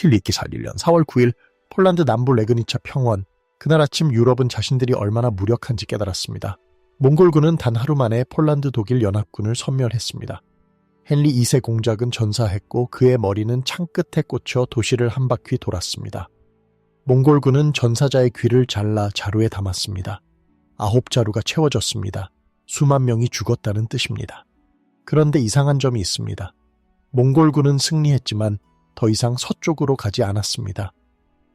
칠리 기사 1년 4월 9일 폴란드 남부 레그니차 평원. 그날 아침 유럽은 자신들이 얼마나 무력한지 깨달았습니다. 몽골군은 단 하루 만에 폴란드 독일 연합군을 섬멸했습니다. 헨리 2세 공작은 전사했고 그의 머리는 창끝에 꽂혀 도시를 한 바퀴 돌았습니다. 몽골군은 전사자의 귀를 잘라 자루에 담았습니다. 9자루가 채워졌습니다. 수만 명이 죽었다는 뜻입니다. 그런데 이상한 점이 있습니다. 몽골군은 승리했지만 더 이상 서쪽으로 가지 않았습니다.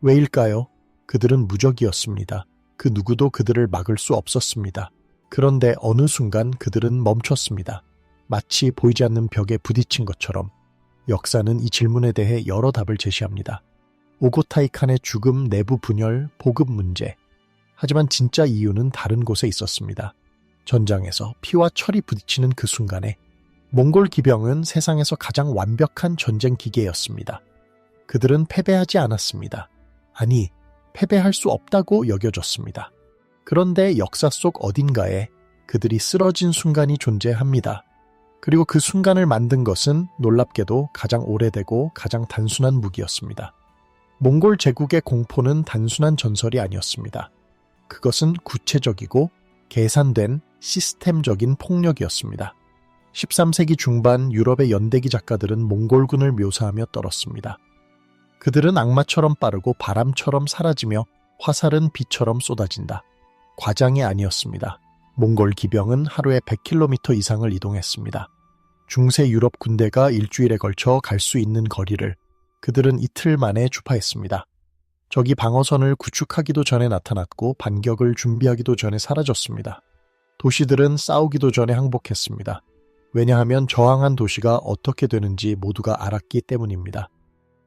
왜일까요? 그들은 무적이었습니다. 그 누구도 그들을 막을 수 없었습니다. 그런데 어느 순간 그들은 멈췄습니다. 마치 보이지 않는 벽에 부딪힌 것처럼. 역사는 이 질문에 대해 여러 답을 제시합니다. 오고타이 칸의 죽음, 내부 분열, 보급 문제. 하지만 진짜 이유는 다른 곳에 있었습니다. 전장에서 피와 철이 부딪히는 그 순간에 몽골 기병은 세상에서 가장 완벽한 전쟁 기계였습니다. 그들은 패배하지 않았습니다. 아니, 패배할 수 없다고 여겨졌습니다. 그런데 역사 속 어딘가에 그들이 쓰러진 순간이 존재합니다. 그리고 그 순간을 만든 것은 놀랍게도 가장 오래되고 가장 단순한 무기였습니다. 몽골 제국의 공포는 단순한 전설이 아니었습니다. 그것은 구체적이고 계산된 시스템적인 폭력이었습니다. 13세기 중반 유럽의 연대기 작가들은 몽골군을 묘사하며 떨었습니다. 그들은 악마처럼 빠르고 바람처럼 사라지며 화살은 비처럼 쏟아진다. 과장이 아니었습니다. 몽골 기병은 하루에 100km 이상을 이동했습니다. 중세 유럽 군대가 일주일에 걸쳐 갈 수 있는 거리를 그들은 이틀 만에 주파했습니다. 적이 방어선을 구축하기도 전에 나타났고 반격을 준비하기도 전에 사라졌습니다. 도시들은 싸우기도 전에 항복했습니다. 왜냐하면 저항한 도시가 어떻게 되는지 모두가 알았기 때문입니다.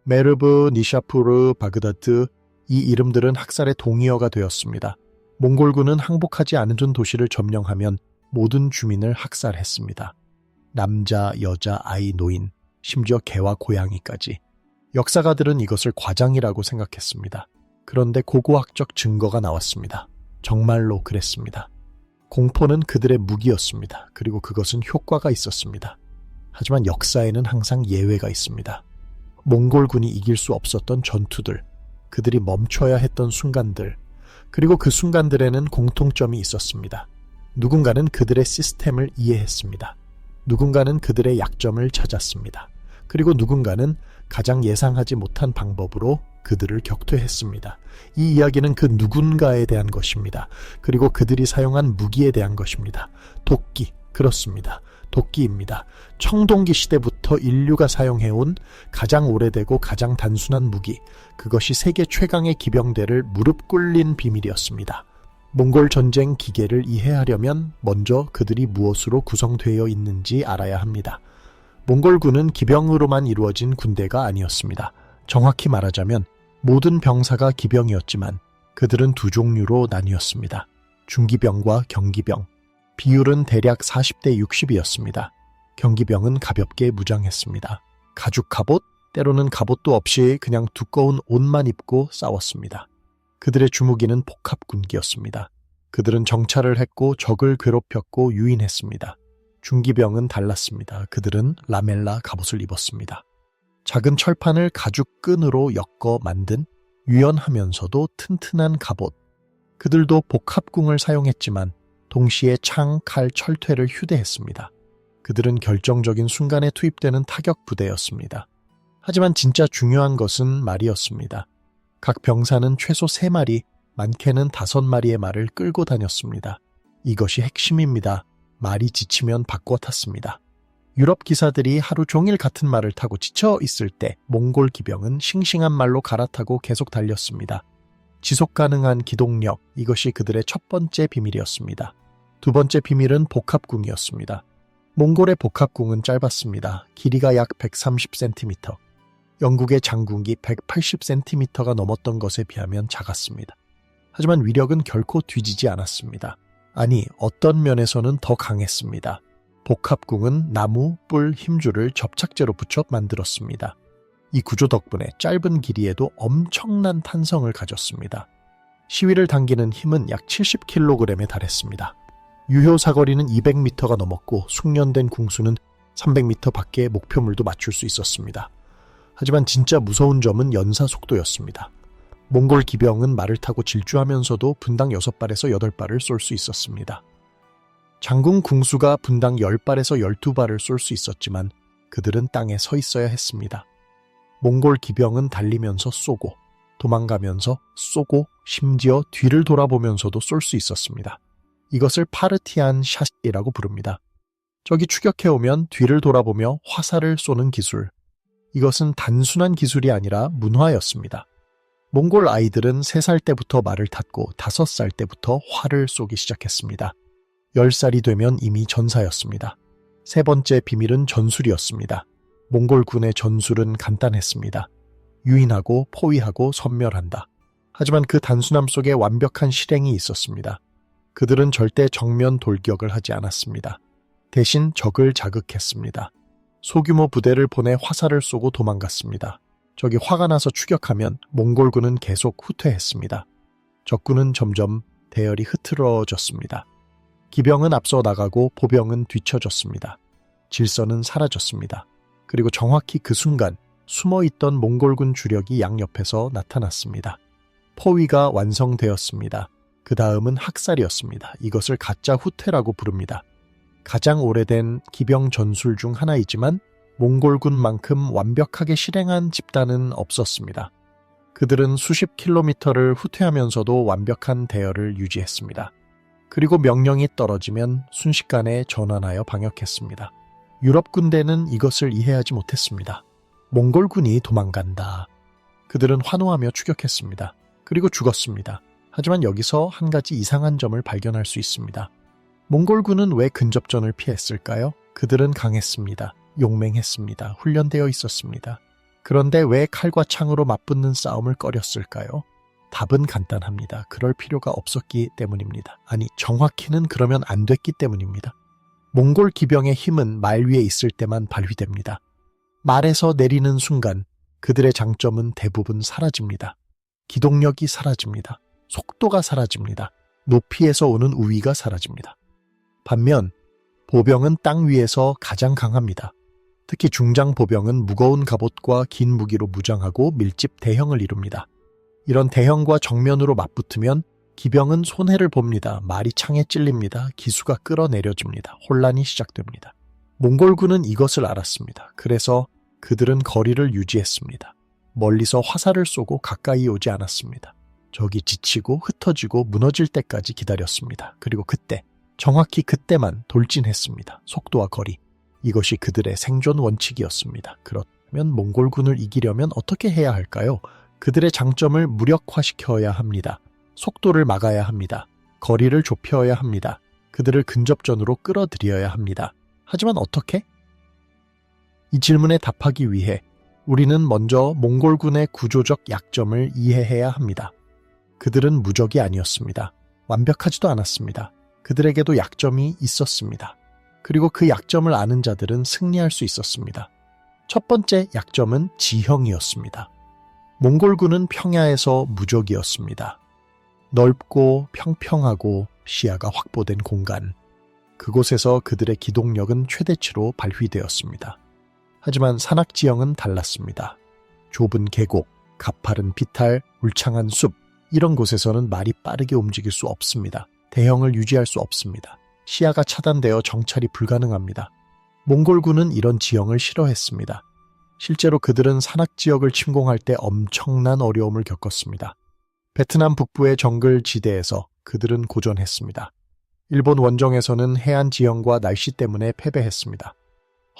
메르브, 니샤푸르, 바그다드, 이 이름들은 학살의 동의어가 되었습니다. 몽골군은 항복하지 않은 도시를 점령하면 모든 주민을 학살했습니다. 남자, 여자, 아이, 노인, 심지어 개와 고양이까지. 역사가들은 이것을 과장이라고 생각했습니다. 그런데 고고학적 증거가 나왔습니다. 정말로 그랬습니다. 공포는 그들의 무기였습니다. 그리고 그것은 효과가 있었습니다. 하지만 역사에는 항상 예외가 있습니다. 몽골군이 이길 수 없었던 전투들, 그들이 멈춰야 했던 순간들, 그리고 그 순간들에는 공통점이 있었습니다. 누군가는 그들의 시스템을 이해했습니다. 누군가는 그들의 약점을 찾았습니다. 그리고 누군가는 가장 예상하지 못한 방법으로 그들을 격퇴했습니다. 이 이야기는 그 누군가에 대한 것입니다. 그리고 그들이 사용한 무기에 대한 것입니다. 도끼, 그렇습니다. 도끼입니다. 청동기 시대부터 인류가 사용해온 가장 오래되고 가장 단순한 무기, 그것이 세계 최강의 기병대를 무릎 꿇린 비밀이었습니다. 몽골 전쟁 기계를 이해하려면 먼저 그들이 무엇으로 구성되어 있는지 알아야 합니다. 몽골군은 기병으로만 이루어진 군대가 아니었습니다. 정확히 말하자면 모든 병사가 기병이었지만 그들은 두 종류로 나뉘었습니다. 중기병과 경기병. 비율은 대략 40대 60이었습니다. 경기병은 가볍게 무장했습니다. 가죽 갑옷, 때로는 갑옷도 없이 그냥 두꺼운 옷만 입고 싸웠습니다. 그들의 주무기는 복합군기였습니다. 그들은 정찰을 했고 적을 괴롭혔고 유인했습니다. 중기병은 달랐습니다. 그들은 라멜라 갑옷을 입었습니다. 작은 철판을 가죽 끈으로 엮어 만든 유연하면서도 튼튼한 갑옷. 그들도 복합궁을 사용했지만 동시에 창, 칼, 철퇴를 휴대했습니다. 그들은 결정적인 순간에 투입되는 타격 부대였습니다. 하지만 진짜 중요한 것은 말이었습니다. 각 병사는 최소 3마리, 많게는 5마리의 말을 끌고 다녔습니다. 이것이 핵심입니다. 말이 지치면 바꿔 탔습니다. 유럽 기사들이 하루 종일 같은 말을 타고 지쳐 있을 때 몽골 기병은 싱싱한 말로 갈아타고 계속 달렸습니다. 지속 가능한 기동력, 이것이 그들의 첫 번째 비밀이었습니다. 두 번째 비밀은 복합궁이었습니다. 몽골의 복합궁은 짧았습니다. 길이가 약 130cm. 영국의 장궁이 180cm가 넘었던 것에 비하면 작았습니다. 하지만 위력은 결코 뒤지지 않았습니다. 아니, 어떤 면에서는 더 강했습니다. 복합궁은 나무, 뿔, 힘줄을 접착제로 붙여 만들었습니다. 이 구조 덕분에 짧은 길이에도 엄청난 탄성을 가졌습니다. 시위를 당기는 힘은 약 70kg에 달했습니다. 유효 사거리는 200m가 넘었고 숙련된 궁수는 300m 밖에 목표물도 맞출 수 있었습니다. 하지만 진짜 무서운 점은 연사 속도였습니다. 몽골 기병은 말을 타고 질주하면서도 분당 6발에서 8발을 쏠 수 있었습니다. 장군 궁수가 분당 10발에서 12발을 쏠 수 있었지만 그들은 땅에 서 있어야 했습니다. 몽골 기병은 달리면서 쏘고 도망가면서 쏘고 심지어 뒤를 돌아보면서도 쏠 수 있었습니다. 이것을 파르티안 샷이라고 부릅니다. 적이 추격해오면 뒤를 돌아보며 화살을 쏘는 기술. 이것은 단순한 기술이 아니라 문화였습니다. 몽골 아이들은 3살 때부터 말을 탔고 5살 때부터 활을 쏘기 시작했습니다. 10살이 되면 이미 전사였습니다. 세 번째 비밀은 전술이었습니다. 몽골군의 전술은 간단했습니다. 유인하고 포위하고 섬멸한다. 하지만 그 단순함 속에 완벽한 실행이 있었습니다. 그들은 절대 정면 돌격을 하지 않았습니다. 대신 적을 자극했습니다. 소규모 부대를 보내 화살을 쏘고 도망갔습니다. 적이 화가 나서 추격하면 몽골군은 계속 후퇴했습니다. 적군은 점점 대열이 흐트러졌습니다. 기병은 앞서 나가고 보병은 뒤처졌습니다. 질서는 사라졌습니다. 그리고 정확히 그 순간 숨어있던 몽골군 주력이 양옆에서 나타났습니다. 포위가 완성되었습니다. 그 다음은 학살이었습니다. 이것을 가짜 후퇴라고 부릅니다. 가장 오래된 기병 전술 중 하나이지만 몽골군만큼 완벽하게 실행한 집단은 없었습니다. 그들은 수십 킬로미터를 후퇴하면서도 완벽한 대열을 유지했습니다. 그리고 명령이 떨어지면 순식간에 전환하여 방역했습니다. 유럽 군대는 이것을 이해하지 못했습니다. 몽골군이 도망간다. 그들은 환호하며 추격했습니다. 그리고 죽었습니다. 하지만 여기서 한 가지 이상한 점을 발견할 수 있습니다. 몽골군은 왜 근접전을 피했을까요? 그들은 강했습니다. 용맹했습니다. 훈련되어 있었습니다. 그런데 왜 칼과 창으로 맞붙는 싸움을 꺼렸을까요? 답은 간단합니다. 그럴 필요가 없었기 때문입니다. 아니, 정확히는 그러면 안 됐기 때문입니다. 몽골 기병의 힘은 말 위에 있을 때만 발휘됩니다. 말에서 내리는 순간 그들의 장점은 대부분 사라집니다. 기동력이 사라집니다. 속도가 사라집니다. 높이에서 오는 우위가 사라집니다. 반면 보병은 땅 위에서 가장 강합니다. 특히 중장 보병은 무거운 갑옷과 긴 무기로 무장하고 밀집 대형을 이룹니다. 이런 대형과 정면으로 맞붙으면 기병은 손해를 봅니다. 말이 창에 찔립니다. 기수가 끌어내려집니다. 혼란이 시작됩니다. 몽골군은 이것을 알았습니다. 그래서 그들은 거리를 유지했습니다. 멀리서 화살을 쏘고 가까이 오지 않았습니다. 적이 지치고 흩어지고 무너질 때까지 기다렸습니다. 그리고 그때, 정확히 그때만 돌진했습니다. 속도와 거리. 이것이 그들의 생존 원칙이었습니다. 그렇다면 몽골군을 이기려면 어떻게 해야 할까요? 그들의 장점을 무력화시켜야 합니다. 속도를 막아야 합니다. 거리를 좁혀야 합니다. 그들을 근접전으로 끌어들여야 합니다. 하지만 어떻게? 이 질문에 답하기 위해 우리는 먼저 몽골군의 구조적 약점을 이해해야 합니다. 그들은 무적이 아니었습니다. 완벽하지도 않았습니다. 그들에게도 약점이 있었습니다. 그리고 그 약점을 아는 자들은 승리할 수 있었습니다. 첫 번째 약점은 지형이었습니다. 몽골군은 평야에서 무적이었습니다. 넓고 평평하고 시야가 확보된 공간. 그곳에서 그들의 기동력은 최대치로 발휘되었습니다. 하지만 산악지형은 달랐습니다. 좁은 계곡, 가파른 비탈, 울창한 숲, 이런 곳에서는 말이 빠르게 움직일 수 없습니다. 대형을 유지할 수 없습니다. 시야가 차단되어 정찰이 불가능합니다. 몽골군은 이런 지형을 싫어했습니다. 실제로 그들은 산악지역을 침공할 때 엄청난 어려움을 겪었습니다. 베트남 북부의 정글 지대에서 그들은 고전했습니다. 일본 원정에서는 해안 지형과 날씨 때문에 패배했습니다.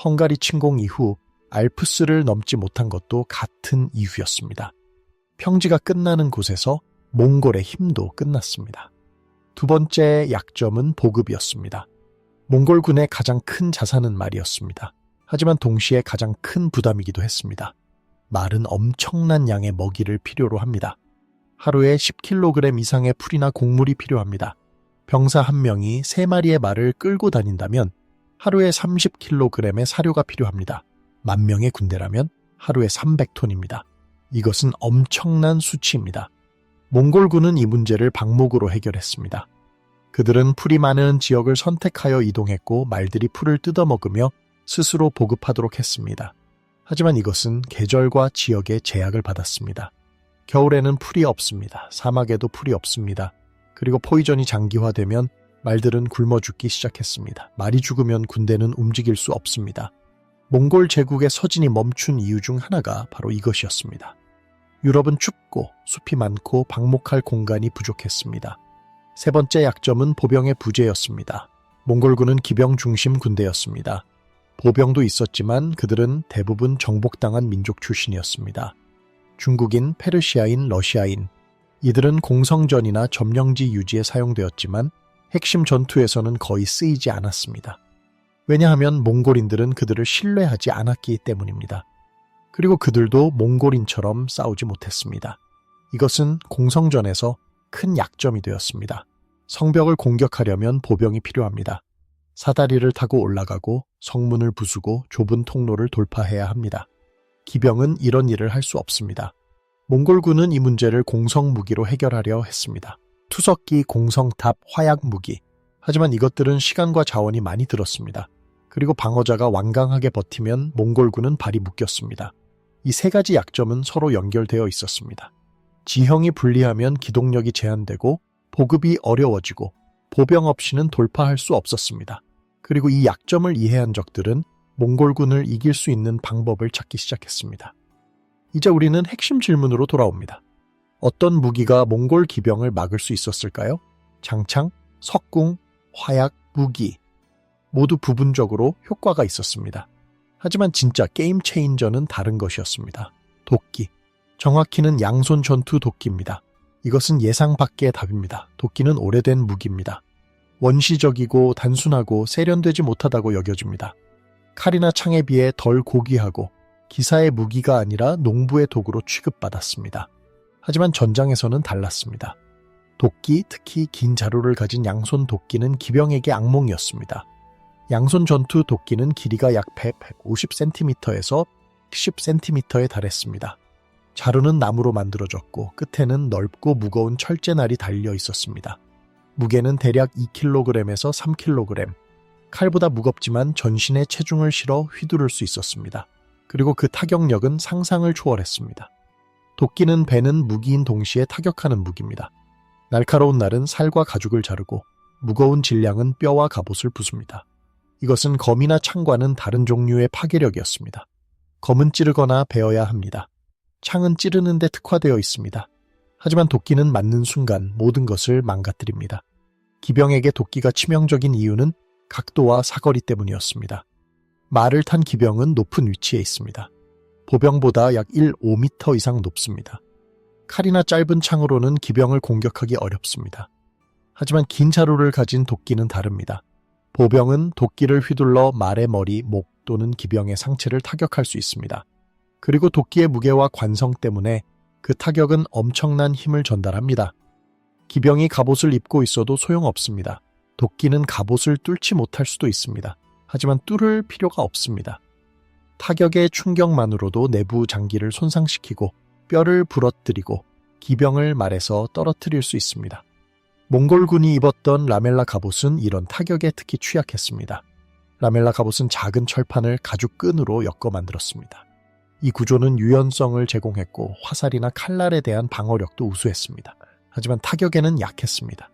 헝가리 침공 이후 알프스를 넘지 못한 것도 같은 이유였습니다. 평지가 끝나는 곳에서 몽골의 힘도 끝났습니다. 두 번째 약점은 보급이었습니다. 몽골군의 가장 큰 자산은 말이었습니다. 하지만 동시에 가장 큰 부담이기도 했습니다. 말은 엄청난 양의 먹이를 필요로 합니다. 하루에 10kg 이상의 풀이나 곡물이 필요합니다. 병사 한 명이 3마리의 말을 끌고 다닌다면 하루에 30kg의 사료가 필요합니다. 10,000명의 군대라면 하루에 300톤입니다. 이것은 엄청난 수치입니다. 몽골군은 이 문제를 방목으로 해결했습니다. 그들은 풀이 많은 지역을 선택하여 이동했고 말들이 풀을 뜯어먹으며 스스로 보급하도록 했습니다. 하지만 이것은 계절과 지역의 제약을 받았습니다. 겨울에는 풀이 없습니다. 사막에도 풀이 없습니다. 그리고 포이전이 장기화되면 말들은 굶어 죽기 시작했습니다. 말이 죽으면 군대는 움직일 수 없습니다. 몽골 제국의 서진이 멈춘 이유 중 하나가 바로 이것이었습니다. 유럽은 춥고 숲이 많고 방목할 공간이 부족했습니다. 세 번째 약점은 보병의 부재였습니다. 몽골군은 기병 중심 군대였습니다. 보병도 있었지만 그들은 대부분 정복당한 민족 출신이었습니다. 중국인, 페르시아인, 러시아인. 이들은 공성전이나 점령지 유지에 사용되었지만 핵심 전투에서는 거의 쓰이지 않았습니다. 왜냐하면 몽골인들은 그들을 신뢰하지 않았기 때문입니다. 그리고 그들도 몽골인처럼 싸우지 못했습니다. 이것은 공성전에서 큰 약점이 되었습니다. 성벽을 공격하려면 보병이 필요합니다. 사다리를 타고 올라가고 성문을 부수고 좁은 통로를 돌파해야 합니다. 기병은 이런 일을 할 수 없습니다. 몽골군은 이 문제를 공성 무기로 해결하려 했습니다. 투석기, 공성탑, 화약 무기. 하지만 이것들은 시간과 자원이 많이 들었습니다. 그리고 방어자가 완강하게 버티면 몽골군은 발이 묶였습니다. 이 세 가지 약점은 서로 연결되어 있었습니다. 지형이 불리하면 기동력이 제한되고 보급이 어려워지고 보병 없이는 돌파할 수 없었습니다. 그리고 이 약점을 이해한 적들은 몽골군을 이길 수 있는 방법을 찾기 시작했습니다. 이제 우리는 핵심 질문으로 돌아옵니다. 어떤 무기가 몽골 기병을 막을 수 있었을까요? 장창, 석궁, 화약, 무기. 모두 부분적으로 효과가 있었습니다. 하지만 진짜 게임 체인저는 다른 것이었습니다. 도끼. 정확히는 양손 전투 도끼입니다. 이것은 예상 밖의 답입니다. 도끼는 오래된 무기입니다. 원시적이고 단순하고 세련되지 못하다고 여겨집니다. 칼이나 창에 비해 덜 고귀하고 기사의 무기가 아니라 농부의 도구로 취급받았습니다. 하지만 전장에서는 달랐습니다. 도끼, 특히 긴 자루를 가진 양손 도끼는 기병에게 악몽이었습니다. 양손 전투 도끼는 길이가 약 150cm에서 10cm에 달했습니다. 자루는 나무로 만들어졌고 끝에는 넓고 무거운 철제날이 달려 있었습니다. 무게는 대략 2kg에서 3kg. 칼보다 무겁지만 전신에 체중을 실어 휘두를 수 있었습니다. 그리고 그 타격력은 상상을 초월했습니다. 도끼는 베는 무기인 동시에 타격하는 무기입니다. 날카로운 날은 살과 가죽을 자르고 무거운 질량은 뼈와 갑옷을 부숩니다. 이것은 검이나 창과는 다른 종류의 파괴력이었습니다. 검은 찌르거나 베어야 합니다. 창은 찌르는 데 특화되어 있습니다. 하지만 도끼는 맞는 순간 모든 것을 망가뜨립니다. 기병에게 도끼가 치명적인 이유는 각도와 사거리 때문이었습니다. 말을 탄 기병은 높은 위치에 있습니다. 보병보다 약 1.5m 이상 높습니다. 칼이나 짧은 창으로는 기병을 공격하기 어렵습니다. 하지만 긴 자루를 가진 도끼는 다릅니다. 보병은 도끼를 휘둘러 말의 머리, 목 또는 기병의 상체를 타격할 수 있습니다. 그리고 도끼의 무게와 관성 때문에 그 타격은 엄청난 힘을 전달합니다. 기병이 갑옷을 입고 있어도 소용없습니다. 도끼는 갑옷을 뚫지 못할 수도 있습니다. 하지만 뚫을 필요가 없습니다. 타격의 충격만으로도 내부 장기를 손상시키고 뼈를 부러뜨리고 기병을 말에서 떨어뜨릴 수 있습니다. 몽골군이 입었던 라멜라 갑옷은 이런 타격에 특히 취약했습니다. 라멜라 갑옷은 작은 철판을 가죽 끈으로 엮어 만들었습니다. 이 구조는 유연성을 제공했고 화살이나 칼날에 대한 방어력도 우수했습니다. 하지만 타격에는 약했습니다.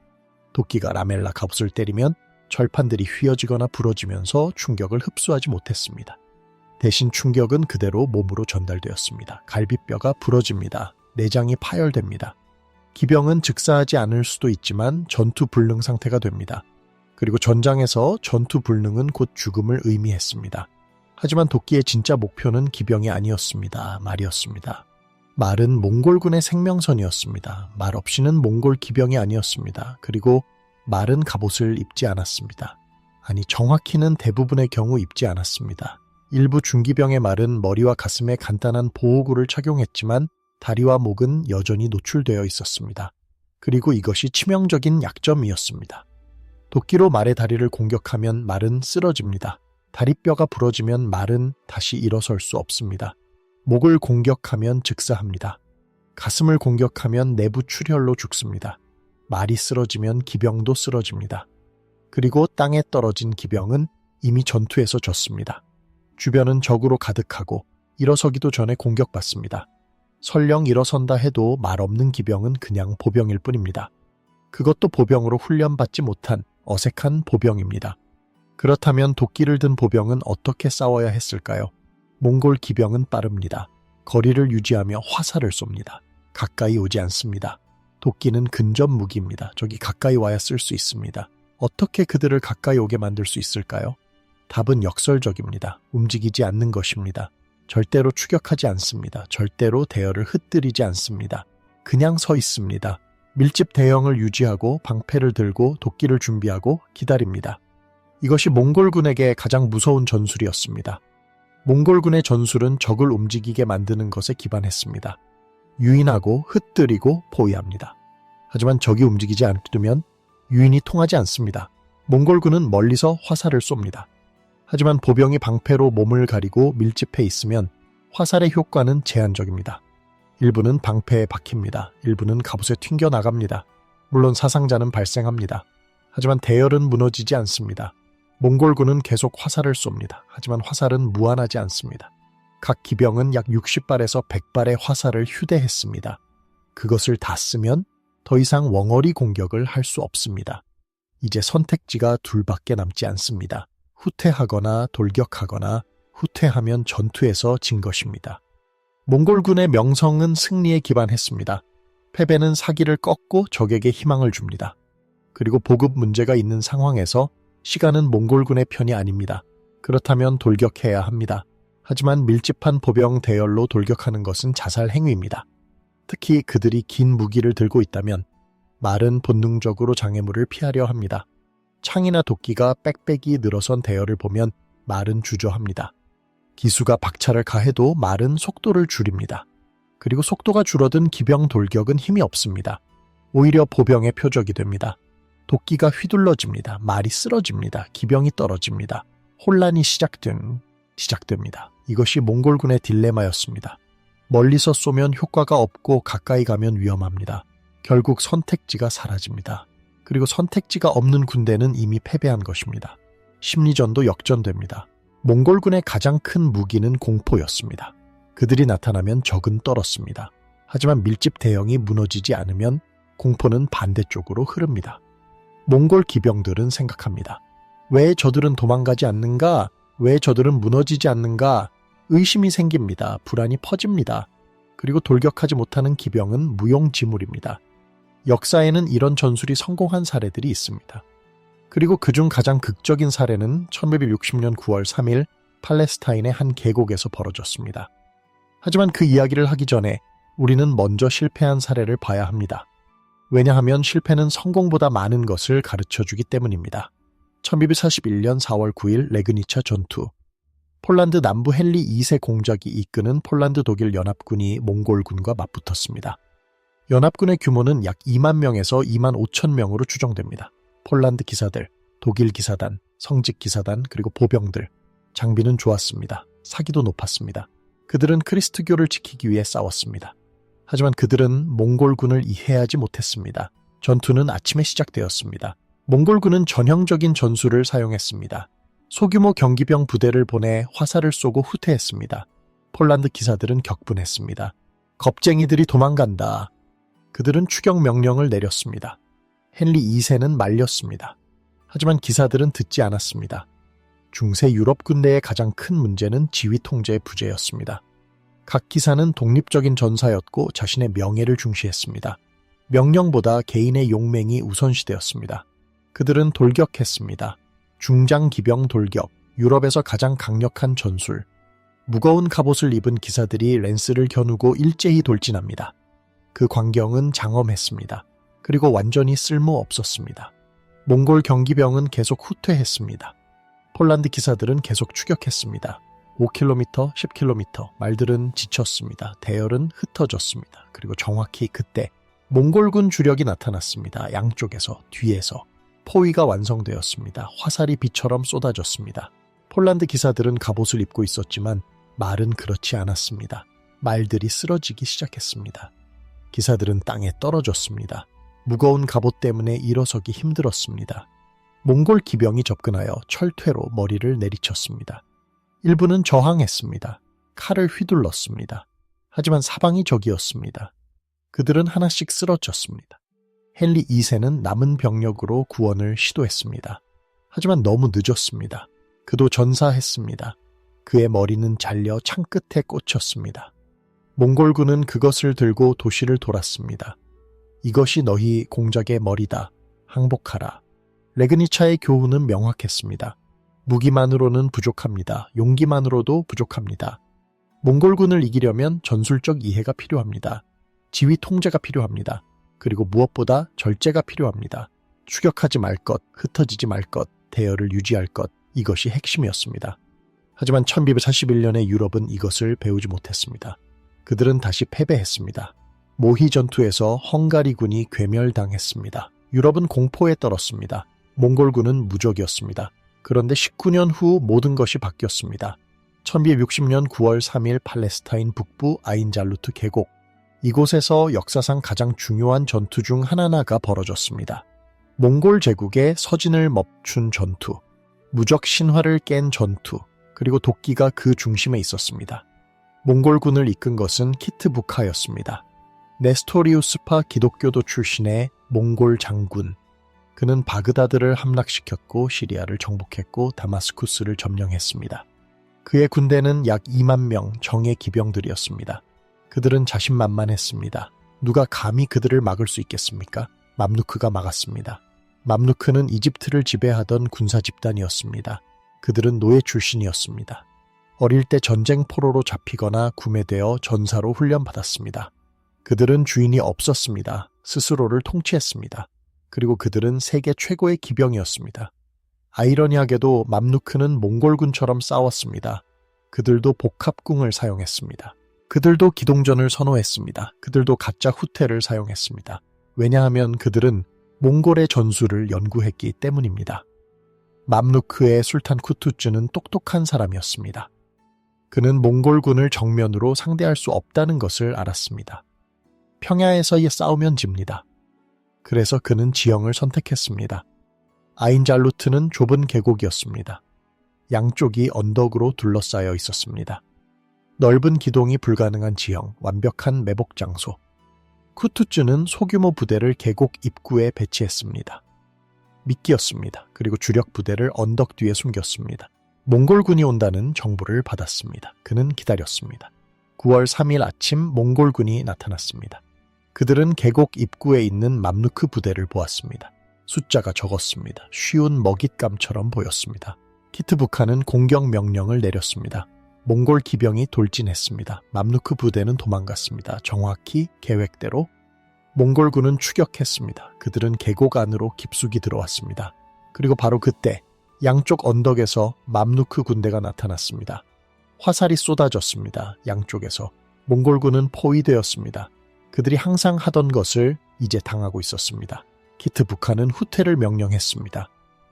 도끼가 라멜라 갑옷을 때리면 철판들이 휘어지거나 부러지면서 충격을 흡수하지 못했습니다. 대신 충격은 그대로 몸으로 전달되었습니다. 갈비뼈가 부러집니다. 내장이 파열됩니다. 기병은 즉사하지 않을 수도 있지만 전투 불능 상태가 됩니다. 그리고 전장에서 전투 불능은 곧 죽음을 의미했습니다. 하지만 도끼의 진짜 목표는 기병이 아니었습니다. 말이었습니다. 말은 몽골군의 생명선이었습니다. 말 없이는 몽골 기병이 아니었습니다. 그리고 말은 갑옷을 입지 않았습니다. 아니, 정확히는 대부분의 경우 입지 않았습니다. 일부 중기병의 말은 머리와 가슴에 간단한 보호구를 착용했지만 다리와 목은 여전히 노출되어 있었습니다. 그리고 이것이 치명적인 약점이었습니다. 도끼로 말의 다리를 공격하면 말은 쓰러집니다. 다리뼈가 부러지면 말은 다시 일어설 수 없습니다. 목을 공격하면 즉사합니다. 가슴을 공격하면 내부 출혈로 죽습니다. 말이 쓰러지면 기병도 쓰러집니다. 그리고 땅에 떨어진 기병은 이미 전투에서 졌습니다. 주변은 적으로 가득하고 일어서기도 전에 공격받습니다. 설령 일어선다 해도 말 없는 기병은 그냥 보병일 뿐입니다. 그것도 보병으로 훈련받지 못한 어색한 보병입니다. 그렇다면 도끼를 든 보병은 어떻게 싸워야 했을까요? 몽골 기병은 빠릅니다. 거리를 유지하며 화살을 쏩니다. 가까이 오지 않습니다. 도끼는 근접 무기입니다. 저기 가까이 와야 쓸 수 있습니다. 어떻게 그들을 가까이 오게 만들 수 있을까요? 답은 역설적입니다. 움직이지 않는 것입니다. 절대로 추격하지 않습니다. 절대로 대열을 흩뜨리지 않습니다. 그냥 서 있습니다. 밀집 대형을 유지하고 방패를 들고 도끼를 준비하고 기다립니다. 이것이 몽골군에게 가장 무서운 전술이었습니다. 몽골군의 전술은 적을 움직이게 만드는 것에 기반했습니다. 유인하고 흩뜨리고 포위합니다. 하지만 적이 움직이지 않으면 유인이 통하지 않습니다. 몽골군은 멀리서 화살을 쏩니다. 하지만 보병이 방패로 몸을 가리고 밀집해 있으면 화살의 효과는 제한적입니다. 일부는 방패에 박힙니다. 일부는 갑옷에 튕겨나갑니다. 물론 사상자는 발생합니다. 하지만 대열은 무너지지 않습니다. 몽골군은 계속 화살을 쏩니다. 하지만 화살은 무한하지 않습니다. 각 기병은 약 60발에서 100발의 화살을 휴대했습니다. 그것을 다 쓰면 더 이상 웡어리 공격을 할 수 없습니다. 이제 선택지가 둘밖에 남지 않습니다. 후퇴하거나 돌격하거나 후퇴하면 전투에서 진 것입니다. 몽골군의 명성은 승리에 기반했습니다. 패배는 사기를 꺾고 적에게 희망을 줍니다. 그리고 보급 문제가 있는 상황에서 시간은 몽골군의 편이 아닙니다. 그렇다면 돌격해야 합니다. 하지만 밀집한 보병 대열로 돌격하는 것은 자살 행위입니다. 특히 그들이 긴 무기를 들고 있다면 말은 본능적으로 장애물을 피하려 합니다. 창이나 도끼가 빽빽이 늘어선 대열을 보면 말은 주저합니다. 기수가 박차를 가해도 말은 속도를 줄입니다. 그리고 속도가 줄어든 기병 돌격은 힘이 없습니다. 오히려 보병의 표적이 됩니다. 도끼가 휘둘러집니다. 말이 쓰러집니다. 기병이 떨어집니다. 혼란이 시작됩니다. 이것이 몽골군의 딜레마였습니다. 멀리서 쏘면 효과가 없고 가까이 가면 위험합니다. 결국 선택지가 사라집니다. 그리고 선택지가 없는 군대는 이미 패배한 것입니다. 심리전도 역전됩니다. 몽골군의 가장 큰 무기는 공포였습니다. 그들이 나타나면 적은 떨었습니다. 하지만 밀집 대형이 무너지지 않으면 공포는 반대쪽으로 흐릅니다. 몽골 기병들은 생각합니다. 왜 저들은 도망가지 않는가? 왜 저들은 무너지지 않는가? 의심이 생깁니다. 불안이 퍼집니다. 그리고 돌격하지 못하는 기병은 무용지물입니다. 역사에는 이런 전술이 성공한 사례들이 있습니다. 그리고 그중 가장 극적인 사례는 1560년 9월 3일 팔레스타인의 한 계곡에서 벌어졌습니다. 하지만 그 이야기를 하기 전에 우리는 먼저 실패한 사례를 봐야 합니다. 왜냐하면 실패는 성공보다 많은 것을 가르쳐주기 때문입니다. 1241년 4월 9일 레그니차 전투. 폴란드 남부 헨리 2세 공작이 이끄는 폴란드 독일 연합군이 몽골군과 맞붙었습니다. 연합군의 규모는 약 2만 명에서 2만 5천 명으로 추정됩니다. 폴란드 기사들, 독일 기사단, 성직 기사단, 그리고 보병들. 장비는 좋았습니다. 사기도 높았습니다. 그들은 크리스트교를 지키기 위해 싸웠습니다. 하지만 그들은 몽골군을 이해하지 못했습니다. 전투는 아침에 시작되었습니다. 몽골군은 전형적인 전술을 사용했습니다. 소규모 경기병 부대를 보내 화살을 쏘고 후퇴했습니다. 폴란드 기사들은 격분했습니다. 겁쟁이들이 도망간다. 그들은 추격 명령을 내렸습니다. 헨리 2세는 말렸습니다. 하지만 기사들은 듣지 않았습니다. 중세 유럽 군대의 가장 큰 문제는 지휘 통제의 부재였습니다. 각 기사는 독립적인 전사였고 자신의 명예를 중시했습니다. 명령보다 개인의 용맹이 우선시되었습니다. 그들은 돌격했습니다. 중장 기병 돌격, 유럽에서 가장 강력한 전술. 무거운 갑옷을 입은 기사들이 랜스를 겨누고 일제히 돌진합니다. 그 광경은 장엄했습니다. 그리고 완전히 쓸모없었습니다. 몽골 경기병은 계속 후퇴했습니다. 폴란드 기사들은 계속 추격했습니다. 5km, 10km, 말들은 지쳤습니다. 대열은 흩어졌습니다. 그리고 정확히 그때 몽골군 주력이 나타났습니다. 양쪽에서, 뒤에서. 포위가 완성되었습니다. 화살이 비처럼 쏟아졌습니다. 폴란드 기사들은 갑옷을 입고 있었지만 말은 그렇지 않았습니다. 말들이 쓰러지기 시작했습니다. 기사들은 땅에 떨어졌습니다. 무거운 갑옷 때문에 일어서기 힘들었습니다. 몽골 기병이 접근하여 철퇴로 머리를 내리쳤습니다. 일부는 저항했습니다. 칼을 휘둘렀습니다. 하지만 사방이 적이었습니다. 그들은 하나씩 쓰러졌습니다. 헨리 2세는 남은 병력으로 구원을 시도했습니다. 하지만 너무 늦었습니다. 그도 전사했습니다. 그의 머리는 잘려 창끝에 꽂혔습니다. 몽골군은 그것을 들고 도시를 돌았습니다. 이것이 너희 공작의 머리다. 항복하라. 레그니차의 교훈은 명확했습니다. 무기만으로는 부족합니다. 용기만으로도 부족합니다. 몽골군을 이기려면 전술적 이해가 필요합니다. 지휘 통제가 필요합니다. 그리고 무엇보다 절제가 필요합니다. 추격하지 말 것, 흩어지지 말 것, 대열을 유지할 것, 이것이 핵심이었습니다. 하지만 1241년에 유럽은 이것을 배우지 못했습니다. 그들은 다시 패배했습니다. 모히 전투에서 헝가리군이 괴멸당했습니다. 유럽은 공포에 떨었습니다. 몽골군은 무적이었습니다. 그런데 19년 후 모든 것이 바뀌었습니다. 1260년 9월 3일 팔레스타인 북부 아인잘루트 계곡. 이곳에서 역사상 가장 중요한 전투 중 하나가 벌어졌습니다. 몽골 제국의 서진을 멈춘 전투, 무적 신화를 깬 전투, 그리고 도끼가 그 중심에 있었습니다. 몽골군을 이끈 것은 키트부카였습니다. 네스토리우스파 기독교도 출신의 몽골 장군. 그는 바그다드를 함락시켰고 시리아를 정복했고 다마스쿠스를 점령했습니다. 그의 군대는 약 2만 명 정예 기병들이었습니다. 그들은 자신만만했습니다. 누가 감히 그들을 막을 수 있겠습니까? 맘루크가 막았습니다. 맘루크는 이집트를 지배하던 군사 집단이었습니다. 그들은 노예 출신이었습니다. 어릴 때 전쟁 포로로 잡히거나 구매되어 전사로 훈련받았습니다. 그들은 주인이 없었습니다. 스스로를 통치했습니다. 그리고 그들은 세계 최고의 기병이었습니다. 아이러니하게도 맘루크는 몽골군처럼 싸웠습니다. 그들도 복합궁을 사용했습니다. 그들도 기동전을 선호했습니다. 그들도 가짜 후퇴를 사용했습니다. 왜냐하면 그들은 몽골의 전술을 연구했기 때문입니다. 맘루크의 술탄 쿠투즈는 똑똑한 사람이었습니다. 그는 몽골군을 정면으로 상대할 수 없다는 것을 알았습니다. 평야에서 싸우면 집니다. 그래서 그는 지형을 선택했습니다. 아인잘루트는 좁은 계곡이었습니다. 양쪽이 언덕으로 둘러싸여 있었습니다. 넓은 기동이 불가능한 지형, 완벽한 매복 장소. 쿠투즈는 소규모 부대를 계곡 입구에 배치했습니다. 미끼였습니다. 그리고 주력 부대를 언덕 뒤에 숨겼습니다. 몽골군이 온다는 정보를 받았습니다. 그는 기다렸습니다. 9월 3일 아침 몽골군이 나타났습니다. 그들은 계곡 입구에 있는 맘루크 부대를 보았습니다. 숫자가 적었습니다. 쉬운 먹잇감처럼 보였습니다. 키트부카는 공격 명령을 내렸습니다. 몽골 기병이 돌진했습니다. 맘루크 부대는 도망갔습니다. 정확히 계획대로 몽골군은 추격했습니다. 그들은 계곡 안으로 깊숙이 들어왔습니다. 그리고 바로 그때 양쪽 언덕에서 맘루크 군대가 나타났습니다. 화살이 쏟아졌습니다. 양쪽에서. 몽골군은 포위되었습니다. 그들이 항상 하던 것을 이제 당하고 있었습니다. 키트부카는 후퇴를 명령했습니다.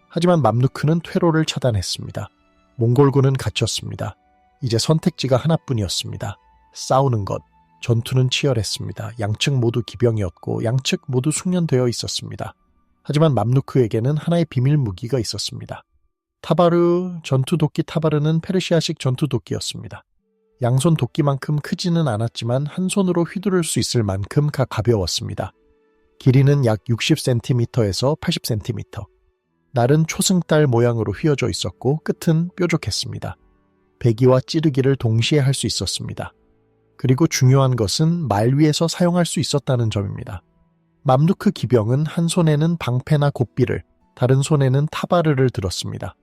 하지만 맘루크는 퇴로를 차단했습니다. 몽골군은 갇혔습니다. 이제 선택지가 하나뿐이었습니다. 싸우는 것. 전투는 치열했습니다. 양측 모두 기병이었고 양측 모두 숙련되어 있었습니다. 하지만 맘루크에게는 하나의 비밀 무기가 있었습니다. 타바르, 전투도끼 타바르는 페르시아식 전투도끼였습니다. 양손 도끼만큼 크지는 않았지만 한 손으로 휘두를 수 있을 만큼 가벼웠습니다. 길이는 약 60cm에서 80cm. 날은 초승달 모양으로 휘어져 있었고 끝은 뾰족했습니다. 배기와 찌르기를 동시에 할 수 있었습니다. 그리고 중요한 것은 말 위에서 사용할 수 있었다는 점입니다. 맘루크 기병은 한 손에는 방패나 곱비를, 다른 손에는 타바르를 들었습니다.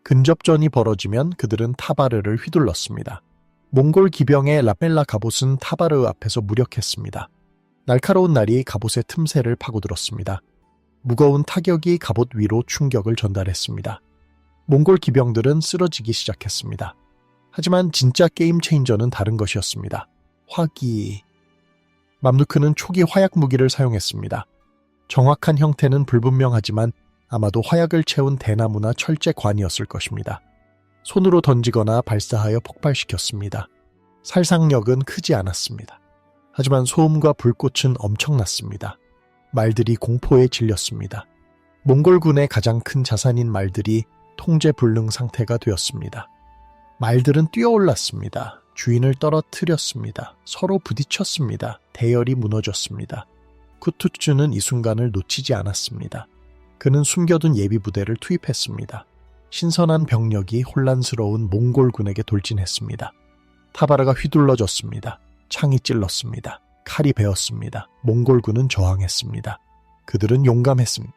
근접전이 벌어지면 그들은 타바르를 휘둘렀습니다. 몽골 기병의 라멜라 갑옷은 타바르 앞에서 무력했습니다. 날카로운 날이 갑옷의 틈새를 파고들었습니다. 무거운 타격이 갑옷 위로 충격을 전달했습니다. 몽골 기병들은 쓰러지기 시작했습니다. 하지만 진짜 게임 체인저는 다른 것이었습니다. 화기. 맘루크는 초기 화약 무기를 사용했습니다. 정확한 형태는 불분명하지만 아마도 화약을 채운 대나무나 철제관이었을 것입니다. 손으로 던지거나 발사하여 폭발시켰습니다. 살상력은 크지 않았습니다. 하지만 소음과 불꽃은 엄청났습니다. 말들이 공포에 질렸습니다. 몽골군의 가장 큰 자산인 말들이 통제 불능 상태가 되었습니다. 말들은 뛰어올랐습니다. 주인을 떨어뜨렸습니다. 서로 부딪혔습니다. 대열이 무너졌습니다. 쿠투츠는 이 순간을 놓치지 않았습니다. 그는 숨겨둔 예비부대를 투입했습니다. 신선한 병력이 혼란스러운 몽골군에게 돌진했습니다. 타바라가 휘둘러졌습니다. 창이 찔렀습니다. 칼이 베었습니다. 몽골군은 저항했습니다. 그들은 용감했습니다.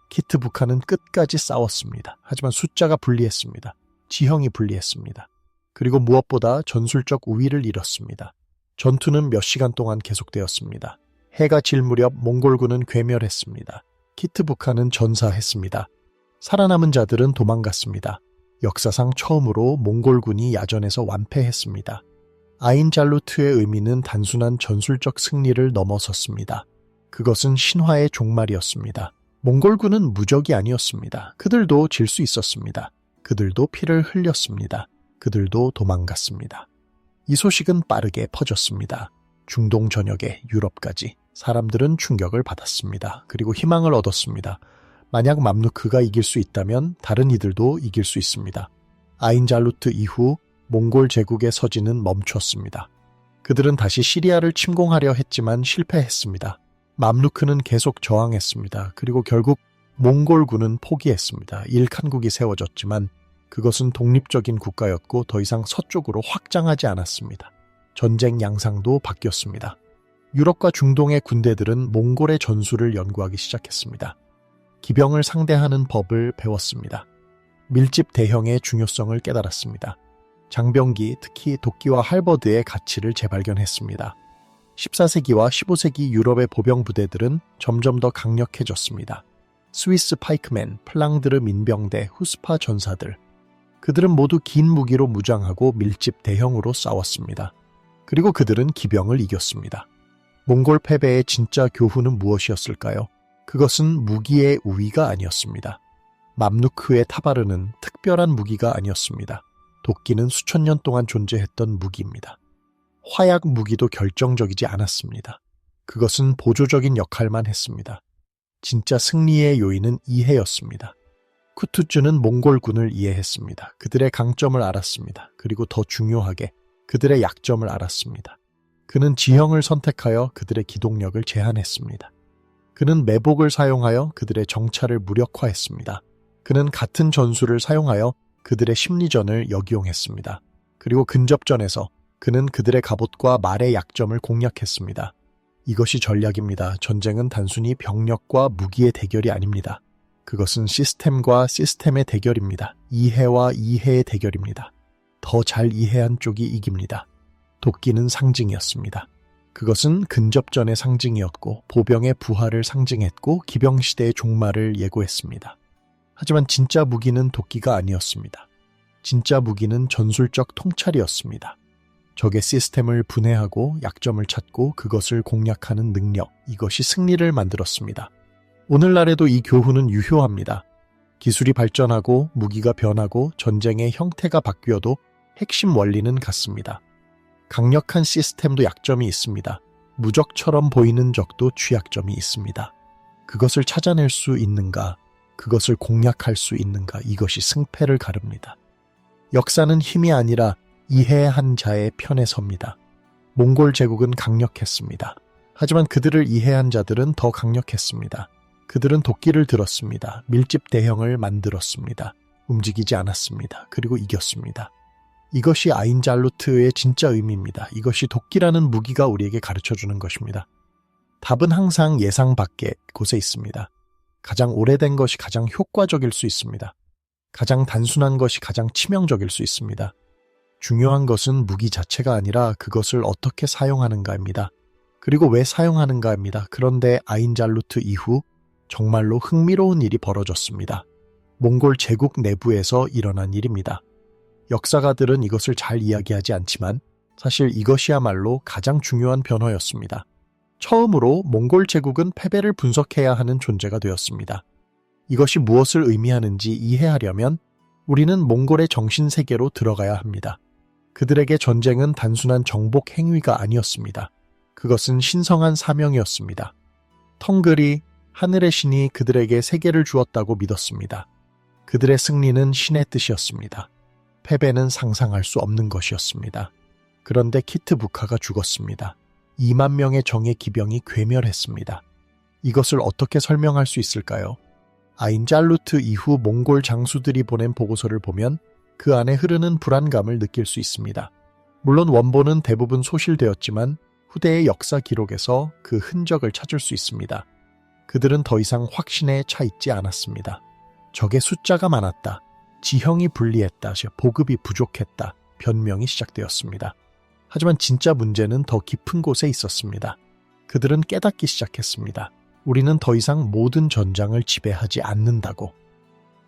키트 북한은 끝까지 싸웠습니다. 하지만 숫자가 불리했습니다. 지형이 불리했습니다. 그리고 무엇보다 전술적 우위를 잃었습니다. 전투는 몇 시간 동안 계속되었습니다. 해가 질 무렵 몽골군은 괴멸했습니다. 키트 북한은 전사했습니다. 살아남은 자들은 도망갔습니다. 역사상 처음으로 몽골군이 야전에서 완패했습니다. 아인잘루트의 의미는 단순한 전술적 승리를 넘어섰습니다. 그것은 신화의 종말이었습니다. 몽골군은 무적이 아니었습니다. 그들도 질 수 있었습니다. 그들도 피를 흘렸습니다. 그들도 도망갔습니다. 이 소식은 빠르게 퍼졌습니다. 중동 전역에 유럽까지 사람들은 충격을 받았습니다. 그리고 희망을 얻었습니다. 만약 맘루크가 이길 수 있다면 다른 이들도 이길 수 있습니다. 아인잘루트 이후 몽골 제국의 서진은 멈췄습니다. 그들은 다시 시리아를 침공하려 했지만 실패했습니다. 맘루크는 계속 저항했습니다. 그리고 결국 몽골군은 포기했습니다. 일칸국이 세워졌지만 그것은 독립적인 국가였고 더 이상 서쪽으로 확장하지 않았습니다. 전쟁 양상도 바뀌었습니다. 유럽과 중동의 군대들은 몽골의 전술을 연구하기 시작했습니다. 기병을 상대하는 법을 배웠습니다. 밀집 대형의 중요성을 깨달았습니다. 장병기, 특히 도끼와 할버드의 가치를 재발견했습니다. 14세기와 15세기 유럽의 보병 부대들은 점점 더 강력해졌습니다. 스위스 파이크맨, 플랑드르 민병대, 후스파 전사들. 그들은 모두 긴 무기로 무장하고 밀집 대형으로 싸웠습니다. 그리고 그들은 기병을 이겼습니다. 몽골 패배의 진짜 교훈은 무엇이었을까요? 그것은 무기의 우위가 아니었습니다. 맘루크의 타바르는 특별한 무기가 아니었습니다. 도끼는 수천 년 동안 존재했던 무기입니다. 화약 무기도 결정적이지 않았습니다. 그것은 보조적인 역할만 했습니다. 진짜 승리의 요인은 이해였습니다. 쿠투즈는 몽골군을 이해했습니다. 그들의 강점을 알았습니다. 그리고 더 중요하게 그들의 약점을 알았습니다. 그는 지형을 선택하여 그들의 기동력을 제한했습니다. 그는 매복을 사용하여 그들의 정찰을 무력화했습니다. 그는 같은 전술을 사용하여 그들의 심리전을 역이용했습니다. 그리고 근접전에서 그는 그들의 갑옷과 말의 약점을 공략했습니다. 이것이 전략입니다. 전쟁은 단순히 병력과 무기의 대결이 아닙니다. 그것은 시스템과 시스템의 대결입니다. 이해와 이해의 대결입니다. 더 잘 이해한 쪽이 이깁니다. 도끼는 상징이었습니다. 그것은 근접전의 상징이었고 보병의 부활을 상징했고 기병시대의 종말을 예고했습니다. 하지만 진짜 무기는 도끼가 아니었습니다. 진짜 무기는 전술적 통찰이었습니다. 적의 시스템을 분해하고 약점을 찾고 그것을 공략하는 능력, 이것이 승리를 만들었습니다. 오늘날에도 이 교훈은 유효합니다. 기술이 발전하고 무기가 변하고 전쟁의 형태가 바뀌어도 핵심 원리는 같습니다. 강력한 시스템도 약점이 있습니다. 무적처럼 보이는 적도 취약점이 있습니다. 그것을 찾아낼 수 있는가, 그것을 공략할 수 있는가, 이것이 승패를 가릅니다. 역사는 힘이 아니라 이해한 자의 편에 섭니다. 몽골 제국은 강력했습니다. 하지만 그들을 이해한 자들은 더 강력했습니다. 그들은 도끼를 들었습니다. 밀집 대형을 만들었습니다. 움직이지 않았습니다. 그리고 이겼습니다. 이것이 아인잘루트의 진짜 의미입니다. 이것이 도끼라는 무기가 우리에게 가르쳐주는 것입니다. 답은 항상 예상 밖의 곳에 있습니다. 가장 오래된 것이 가장 효과적일 수 있습니다. 가장 단순한 것이 가장 치명적일 수 있습니다. 중요한 것은 무기 자체가 아니라 그것을 어떻게 사용하는가입니다. 그리고 왜 사용하는가입니다. 그런데 아인잘루트 이후 정말로 흥미로운 일이 벌어졌습니다. 몽골 제국 내부에서 일어난 일입니다. 역사가들은 이것을 잘 이야기하지 않지만 사실 이것이야말로 가장 중요한 변화였습니다. 처음으로 몽골 제국은 패배를 분석해야 하는 존재가 되었습니다. 이것이 무엇을 의미하는지 이해하려면 우리는 몽골의 정신세계로 들어가야 합니다. 그들에게 전쟁은 단순한 정복 행위가 아니었습니다. 그것은 신성한 사명이었습니다. 텅그리, 하늘의 신이 그들에게 세계를 주었다고 믿었습니다. 그들의 승리는 신의 뜻이었습니다. 패배는 상상할 수 없는 것이었습니다. 그런데 키트 부카가 죽었습니다. 2만 명의 정예 기병이 괴멸했습니다. 이것을 어떻게 설명할 수 있을까요? 아인잘루트 이후 몽골 장수들이 보낸 보고서를 보면 그 안에 흐르는 불안감을 느낄 수 있습니다. 물론 원본은 대부분 소실되었지만 후대의 역사 기록에서 그 흔적을 찾을 수 있습니다. 그들은 더 이상 확신에 차 있지 않았습니다. 적의 숫자가 많았다. 지형이 불리했다. 보급이 부족했다. 변명이 시작되었습니다. 하지만 진짜 문제는 더 깊은 곳에 있었습니다. 그들은 깨닫기 시작했습니다. 우리는 더 이상 모든 전장을 지배하지 않는다고.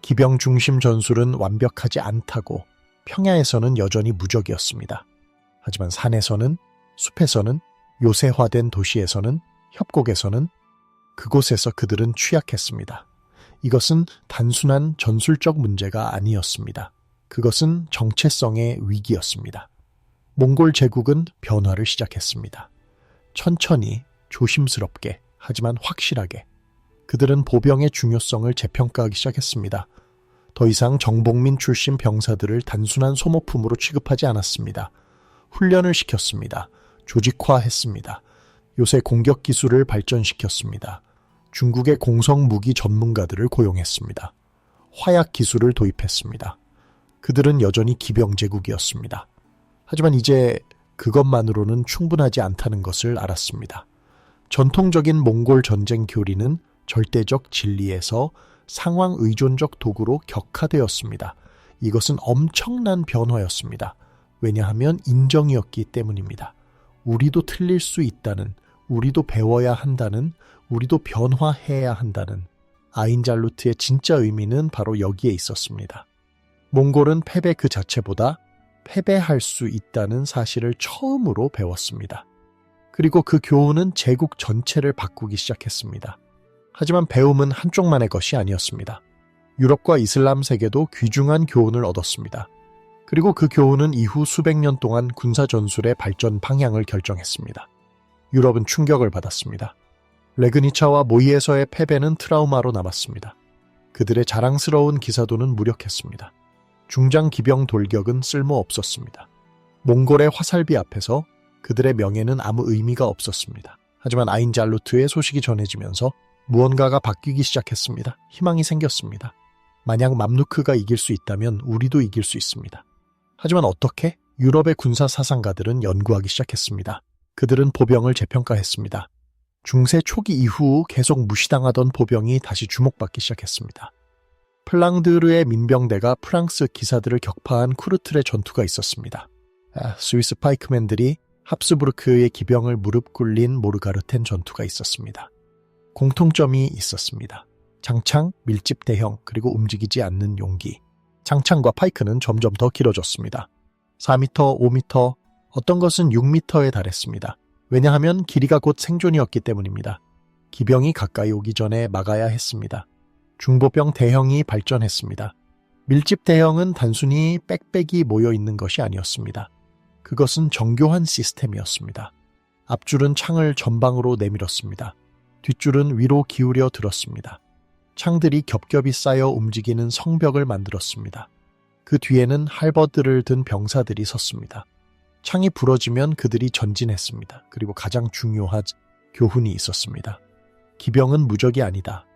기병 중심 전술은 완벽하지 않다고. 평야에서는 여전히 무적이었습니다. 하지만 산에서는, 숲에서는, 요새화된 도시에서는, 협곡에서는 그곳에서 그들은 취약했습니다. 이것은 단순한 전술적 문제가 아니었습니다. 그것은 정체성의 위기였습니다. 몽골 제국은 변화를 시작했습니다. 천천히, 조심스럽게, 하지만 확실하게. 그들은 보병의 중요성을 재평가하기 시작했습니다. 더 이상 정복민 출신 병사들을 단순한 소모품으로 취급하지 않았습니다. 훈련을 시켰습니다. 조직화했습니다. 요새 공격 기술을 발전시켰습니다. 중국의 공성 무기 전문가들을 고용했습니다. 화약 기술을 도입했습니다. 그들은 여전히 기병 제국이었습니다. 하지만 이제 그것만으로는 충분하지 않다는 것을 알았습니다. 전통적인 몽골 전쟁 교리는 절대적 진리에서 상황 의존적 도구로 격화되었습니다. 이것은 엄청난 변화였습니다. 왜냐하면 인정이었기 때문입니다. 우리도 틀릴 수 있다는, 우리도 배워야 한다는, 우리도 변화해야 한다는 아인잘루트의 진짜 의미는 바로 여기에 있었습니다. 몽골은 패배 그 자체보다 패배할 수 있다는 사실을 처음으로 배웠습니다. 그리고 그 교훈은 제국 전체를 바꾸기 시작했습니다. 하지만 배움은 한쪽만의 것이 아니었습니다. 유럽과 이슬람 세계도 귀중한 교훈을 얻었습니다. 그리고 그 교훈은 이후 수백 년 동안 군사 전술의 발전 방향을 결정했습니다. 유럽은 충격을 받았습니다. 레그니차와 모이에서의 패배는 트라우마로 남았습니다. 그들의 자랑스러운 기사도는 무력했습니다. 중장 기병 돌격은 쓸모없었습니다. 몽골의 화살비 앞에서 그들의 명예는 아무 의미가 없었습니다. 하지만 아인잘루트의 소식이 전해지면서 무언가가 바뀌기 시작했습니다. 희망이 생겼습니다. 만약 맘루크가 이길 수 있다면 우리도 이길 수 있습니다. 하지만 어떻게? 유럽의 군사 사상가들은 연구하기 시작했습니다. 그들은 보병을 재평가했습니다. 중세 초기 이후 계속 무시당하던 보병이 다시 주목받기 시작했습니다. 플랑드르의 민병대가 프랑스 기사들을 격파한 쿠르트레 전투가 있었습니다. 스위스 파이크맨들이 합스부르크의 기병을 무릎 꿇린 모르가르텐 전투가 있었습니다. 공통점이 있었습니다. 장창, 밀집 대형, 그리고 움직이지 않는 용기. 장창과 파이크는 점점 더 길어졌습니다. 4m, 5m, 어떤 것은 6m에 달했습니다. 왜냐하면 길이가 곧 생존이었기 때문입니다. 기병이 가까이 오기 전에 막아야 했습니다. 중보병 대형이 발전했습니다. 밀집 대형은 단순히 빽빽이 모여있는 것이 아니었습니다. 그것은 정교한 시스템이었습니다. 앞줄은 창을 전방으로 내밀었습니다. 뒷줄은 위로 기울여 들었습니다. 창들이 겹겹이 쌓여 움직이는 성벽을 만들었습니다. 그 뒤에는 할버드를 든 병사들이 섰습니다. 창이 부러지면 그들이 전진했습니다. 그리고 가장 중요한 교훈이 있었습니다. 기병은 무적이 아니다.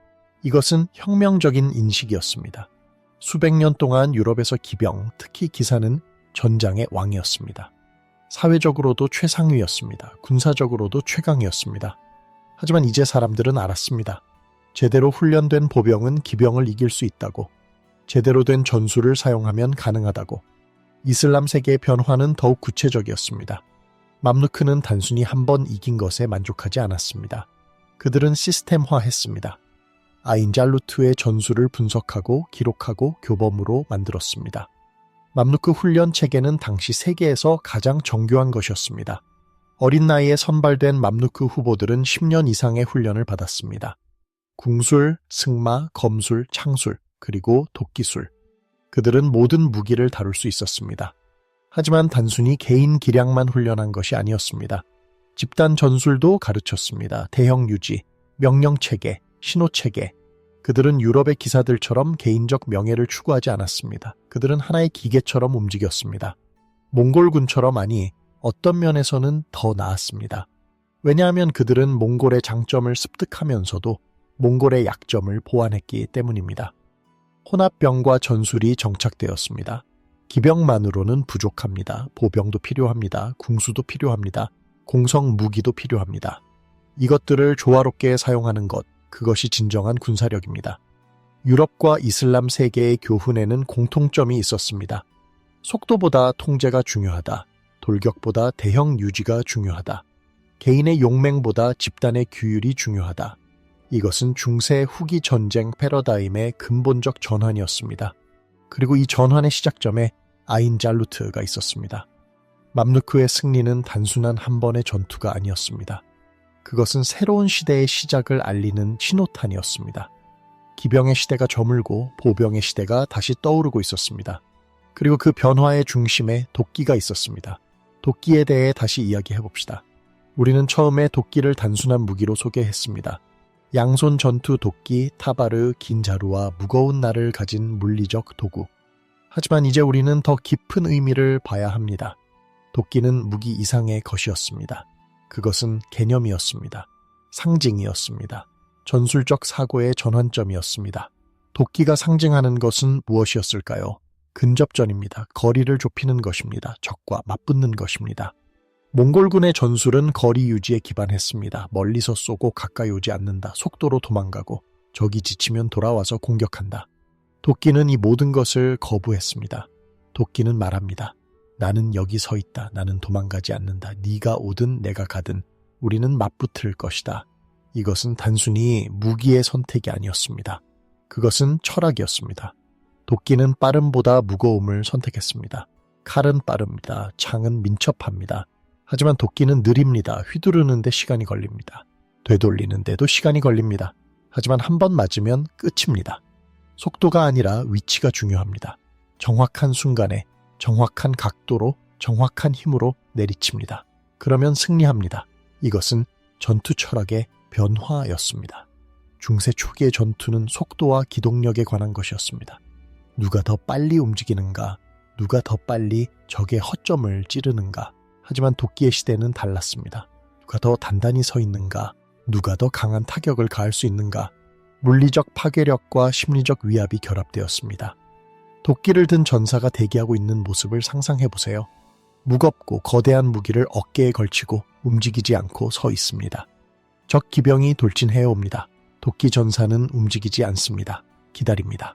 이것은 혁명적인 인식이었습니다. 수백 년 동안 유럽에서 기병, 특히 기사는 전장의 왕이었습니다. 사회적으로도 최상위였습니다. 군사적으로도 최강이었습니다. 하지만 이제 사람들은 알았습니다. 제대로 훈련된 보병은 기병을 이길 수 있다고. 제대로 된 전술을 사용하면 가능하다고. 이슬람 세계의 변화는 더욱 구체적이었습니다. 맘루크는 단순히 한 번 이긴 것에 만족하지 않았습니다. 그들은 시스템화했습니다. 아인잘루트의 전술을 분석하고 기록하고 교범으로 만들었습니다. 맘루크 훈련 체계는 당시 세계에서 가장 정교한 것이었습니다. 어린 나이에 선발된 맘루크 후보들은 10년 이상의 훈련을 받았습니다. 궁술, 승마, 검술, 창술, 그리고 도끼술. 그들은 모든 무기를 다룰 수 있었습니다. 하지만 단순히 개인 기량만 훈련한 것이 아니었습니다. 집단 전술도 가르쳤습니다. 대형 유지, 명령 체계, 신호 체계. 그들은 유럽의 기사들처럼 개인적 명예를 추구하지 않았습니다. 그들은 하나의 기계처럼 움직였습니다. 몽골군처럼 아니 어떤 면에서는 더 나았습니다. 왜냐하면 그들은 몽골의 장점을 습득하면서도 몽골의 약점을 보완했기 때문입니다. 혼합병과 전술이 정착되었습니다. 기병만으로는 부족합니다. 보병도 필요합니다. 궁수도 필요합니다. 공성 무기도 필요합니다. 이것들을 조화롭게 사용하는 것, 그것이 진정한 군사력입니다. 유럽과 이슬람 세계의 교훈에는 공통점이 있었습니다. 속도보다 통제가 중요하다. 돌격보다 대형 유지가 중요하다. 개인의 용맹보다 집단의 규율이 중요하다. 이것은 중세 후기 전쟁 패러다임의 근본적 전환이었습니다. 그리고 이 전환의 시작점에 아인 잘루트가 있었습니다. 맘루크의 승리는 단순한 한 번의 전투가 아니었습니다. 그것은 새로운 시대의 시작을 알리는 신호탄이었습니다. 기병의 시대가 저물고 보병의 시대가 다시 떠오르고 있었습니다. 그리고 그 변화의 중심에 도끼가 있었습니다. 도끼에 대해 다시 이야기해봅시다. 우리는 처음에 도끼를 단순한 무기로 소개했습니다. 양손 전투 도끼, 타바르, 긴 자루와 무거운 날을 가진 물리적 도구. 하지만 이제 우리는 더 깊은 의미를 봐야 합니다. 도끼는 무기 이상의 것이었습니다. 그것은 개념이었습니다. 상징이었습니다. 전술적 사고의 전환점이었습니다. 도끼가 상징하는 것은 무엇이었을까요? 근접전입니다. 거리를 좁히는 것입니다. 적과 맞붙는 것입니다. 몽골군의 전술은 거리 유지에 기반했습니다. 멀리서 쏘고 가까이 오지 않는다. 속도로 도망가고 적이 지치면 돌아와서 공격한다. 도끼는 이 모든 것을 거부했습니다. 도끼는 말합니다. 나는 여기 서 있다. 나는 도망가지 않는다. 네가 오든 내가 가든 우리는 맞붙을 것이다. 이것은 단순히 무기의 선택이 아니었습니다. 그것은 철학이었습니다. 도끼는 빠름보다 무거움을 선택했습니다. 칼은 빠릅니다. 창은 민첩합니다. 하지만 도끼는 느립니다. 휘두르는데 시간이 걸립니다. 되돌리는데도 시간이 걸립니다. 하지만 한 번 맞으면 끝입니다. 속도가 아니라 위치가 중요합니다. 정확한 순간에 정확한 각도로 정확한 힘으로 내리칩니다. 그러면 승리합니다. 이것은 전투 철학의 변화였습니다. 중세 초기의 전투는 속도와 기동력에 관한 것이었습니다. 누가 더 빨리 움직이는가, 누가 더 빨리 적의 허점을 찌르는가. 하지만 도끼의 시대는 달랐습니다. 누가 더 단단히 서 있는가, 누가 더 강한 타격을 가할 수 있는가. 물리적 파괴력과 심리적 위압이 결합되었습니다. 도끼를 든 전사가 대기하고 있는 모습을 상상해보세요. 무겁고 거대한 무기를 어깨에 걸치고 움직이지 않고 서 있습니다. 적 기병이 돌진해옵니다. 도끼 전사는 움직이지 않습니다. 기다립니다.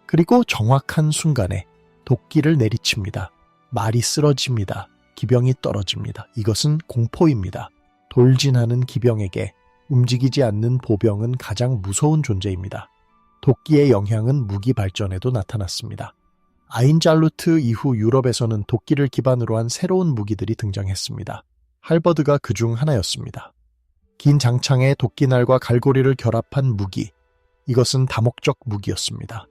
그리고 정확한 순간에 도끼를 내리칩니다. 말이 쓰러집니다. 기병이 떨어집니다. 이것은 공포입니다. 돌진하는 기병에게 움직이지 않는 보병은 가장 무서운 존재입니다. 도끼의 영향은 무기 발전에도 나타났습니다. 아인잘루트 이후 유럽에서는 도끼를 기반으로 한 새로운 무기들이 등장했습니다. 할버드가 그중 하나였습니다. 긴 장창에 도끼날과 갈고리를 결합한 무기. 이것은 다목적 무기였습니다.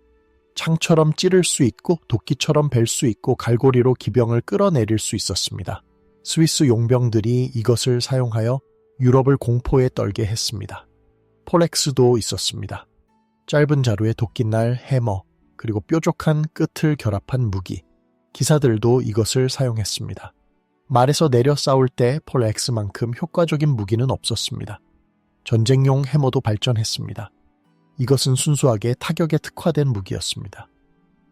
창처럼 찌를 수 있고 도끼처럼 벨 수 있고 갈고리로 기병을 끌어내릴 수 있었습니다. 스위스 용병들이 이것을 사용하여 유럽을 공포에 떨게 했습니다. 폴렉스도 있었습니다. 짧은 자루에 도끼날, 해머, 그리고 뾰족한 끝을 결합한 무기. 기사들도 이것을 사용했습니다. 말에서 내려 싸울 때 폴렉스만큼 효과적인 무기는 없었습니다. 전쟁용 해머도 발전했습니다. 이것은 순수하게 타격에 특화된 무기였습니다.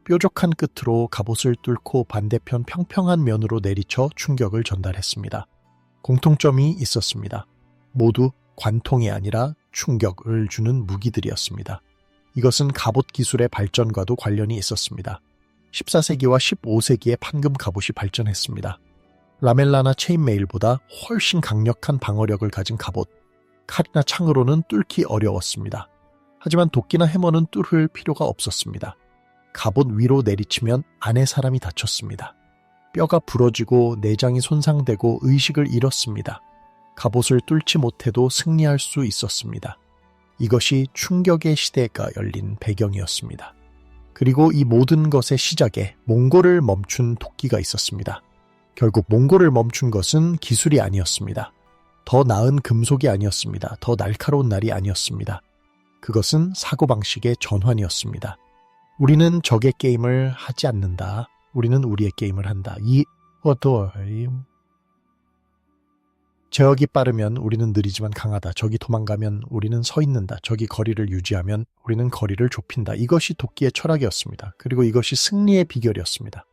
뾰족한 끝으로 갑옷을 뚫고 반대편 평평한 면으로 내리쳐 충격을 전달했습니다. 공통점이 있었습니다. 모두 관통이 아니라 충격을 주는 무기들이었습니다. 이것은 갑옷 기술의 발전과도 관련이 있었습니다. 14세기와 15세기에 판금 갑옷이 발전했습니다. 라멜라나 체인메일보다 훨씬 강력한 방어력을 가진 갑옷, 칼이나 창으로는 뚫기 어려웠습니다. 하지만 도끼나 해머는 뚫을 필요가 없었습니다. 갑옷 위로 내리치면 안에 사람이 다쳤습니다. 뼈가 부러지고 내장이 손상되고 의식을 잃었습니다. 갑옷을 뚫지 못해도 승리할 수 있었습니다. 이것이 충격의 시대가 열린 배경이었습니다. 그리고 이 모든 것의 시작에 몽골을 멈춘 도끼가 있었습니다. 결국 몽골을 멈춘 것은 기술이 아니었습니다. 더 나은 금속이 아니었습니다. 더 날카로운 날이 아니었습니다. 그것은 사고방식의 전환이었습니다. 우리는 적의 게임을 하지 않는다. 우리는 우리의 게임을 한다. 제어기 빠르면 우리는 느리지만 강하다. 적이 도망가면 우리는 서 있는다. 적이 거리를 유지하면 우리는 거리를 좁힌다. 이것이 도끼의 철학이었습니다. 그리고 이것이 승리의 비결이었습니다.